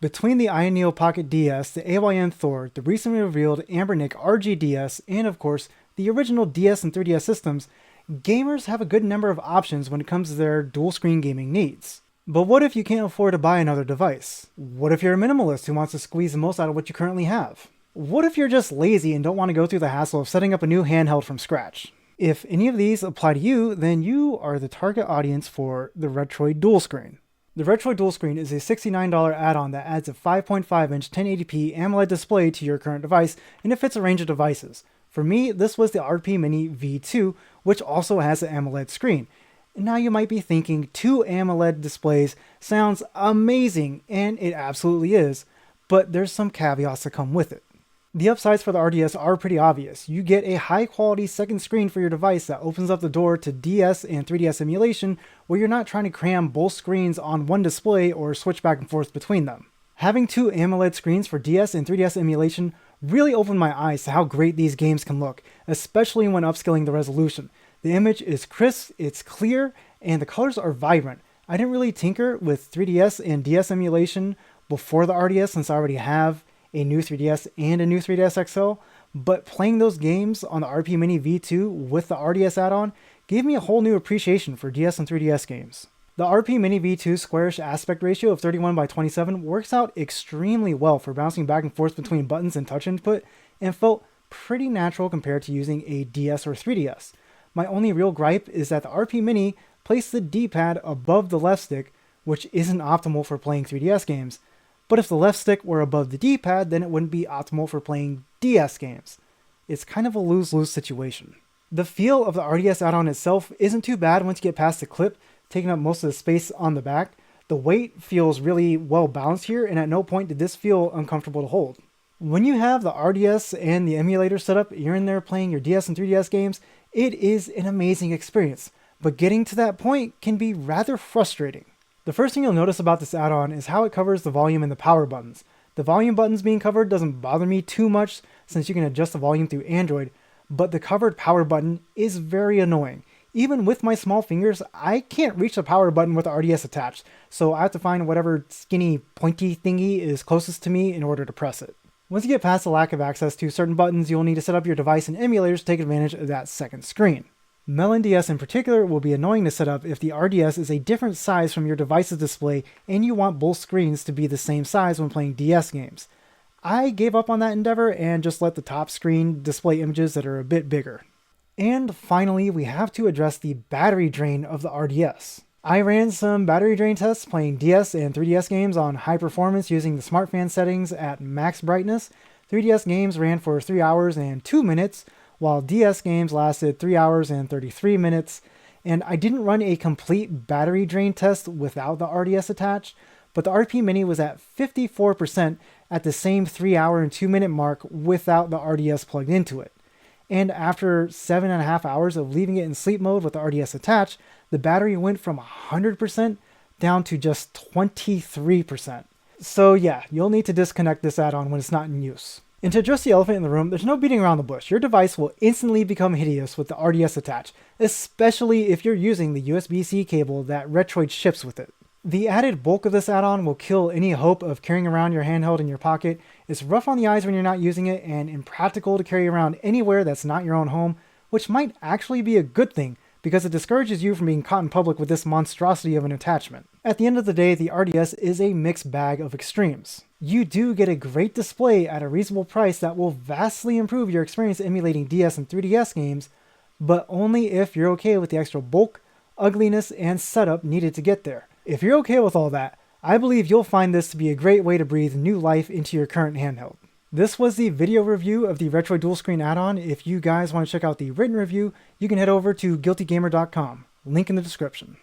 Between the Neo Pocket DS, the AYN Thor, the recently revealed Ambernic RGDS, and of course, the original DS and 3DS systems, gamers have a good number of options when it comes to their dual screen gaming needs. But what if you can't afford to buy another device? What if you're a minimalist who wants to squeeze the most out of what you currently have? What if you're just lazy and don't want to go through the hassle of setting up a new handheld from scratch? If any of these apply to you, then you are the target audience for the Retroid Dual Screen. The Retroid Dual Screen is a $69 add-on that adds a 5.5-inch 1080p AMOLED display to your current device, and it fits a range of devices. For me, this was the RP Mini V2, which also has an AMOLED screen. And now you might be thinking, 2 AMOLED displays sounds amazing, and it absolutely is, but there's some caveats that come with it. The upsides for the RDS are pretty obvious. You get a high-quality second screen for your device that opens up the door to DS and 3DS emulation, where you're not trying to cram both screens on one display or switch back and forth between them. Having 2 AMOLED screens for DS and 3DS emulation really opened my eyes to how great these games can look, especially when upscaling the resolution. The image is crisp, it's clear, and the colors are vibrant. I didn't really tinker with 3DS and DS emulation before the RDS since I already have a new 3DS and a new 3DS XL, but playing those games on the RP Mini V2 with the RDS add-on gave me a whole new appreciation for DS and 3DS games. The RP Mini V2 squarish aspect ratio of 31:27 works out extremely well for bouncing back and forth between buttons and touch input, and felt pretty natural compared to using a DS or 3DS. My only real gripe is that the RP Mini placed the D-pad above the left stick, which isn't optimal for playing 3DS games. But if the left stick were above the D-pad, then it wouldn't be optimal for playing DS games. It's kind of a lose-lose situation. The feel of the RDS add-on itself isn't too bad once you get past the clip, taking up most of the space on the back. The weight feels really well balanced here, and at no point did this feel uncomfortable to hold. When you have the RDS and the emulator set up, you're in there playing your DS and 3DS games, it is an amazing experience, but getting to that point can be rather frustrating. The first thing you'll notice about this add-on is how it covers the volume and the power buttons. The volume buttons being covered doesn't bother me too much since you can adjust the volume through Android, but the covered power button is very annoying. Even with my small fingers, I can't reach the power button with the RDS attached, so I have to find whatever skinny pointy thingy is closest to me in order to press it. Once you get past the lack of access to certain buttons, you'll need to set up your device and emulators to take advantage of that second screen. Melon DS in particular will be annoying to set up if the RDS is a different size from your device's display and you want both screens to be the same size when playing DS games. I gave up on that endeavor and just let the top screen display images that are a bit bigger. And finally, we have to address the battery drain of the RDS. I ran some battery drain tests playing DS and 3DS games on high performance using the Smart Fan settings at max brightness. 3DS games ran for 3 hours and 2 minutes, while DS games lasted 3 hours and 33 minutes, and I didn't run a complete battery drain test without the RDS attached, but the RP Mini was at 54% at the same 3 hour and 2 minute mark without the RDS plugged into it. And after 7.5 hours of leaving it in sleep mode with the RDS attached, the battery went from 100% down to just 23%. So yeah, you'll need to disconnect this add-on when it's not in use. And to address the elephant in the room, there's no beating around the bush. Your device will instantly become hideous with the RDS attached, especially if you're using the USB-C cable that Retroid ships with it. The added bulk of this add-on will kill any hope of carrying around your handheld in your pocket. It's rough on the eyes when you're not using it and impractical to carry around anywhere that's not your own home, which might actually be a good thing because it discourages you from being caught in public with this monstrosity of an attachment. At the end of the day, the RDS is a mixed bag of extremes. You do get a great display at a reasonable price that will vastly improve your experience emulating DS and 3DS games, but only if you're okay with the extra bulk, ugliness, and setup needed to get there. If you're okay with all that, I believe you'll find this to be a great way to breathe new life into your current handheld. This was the video review of the Retroid Dual Screen add-on. If you guys want to check out the written review, you can head over to guiltygamer.com. Link in the description.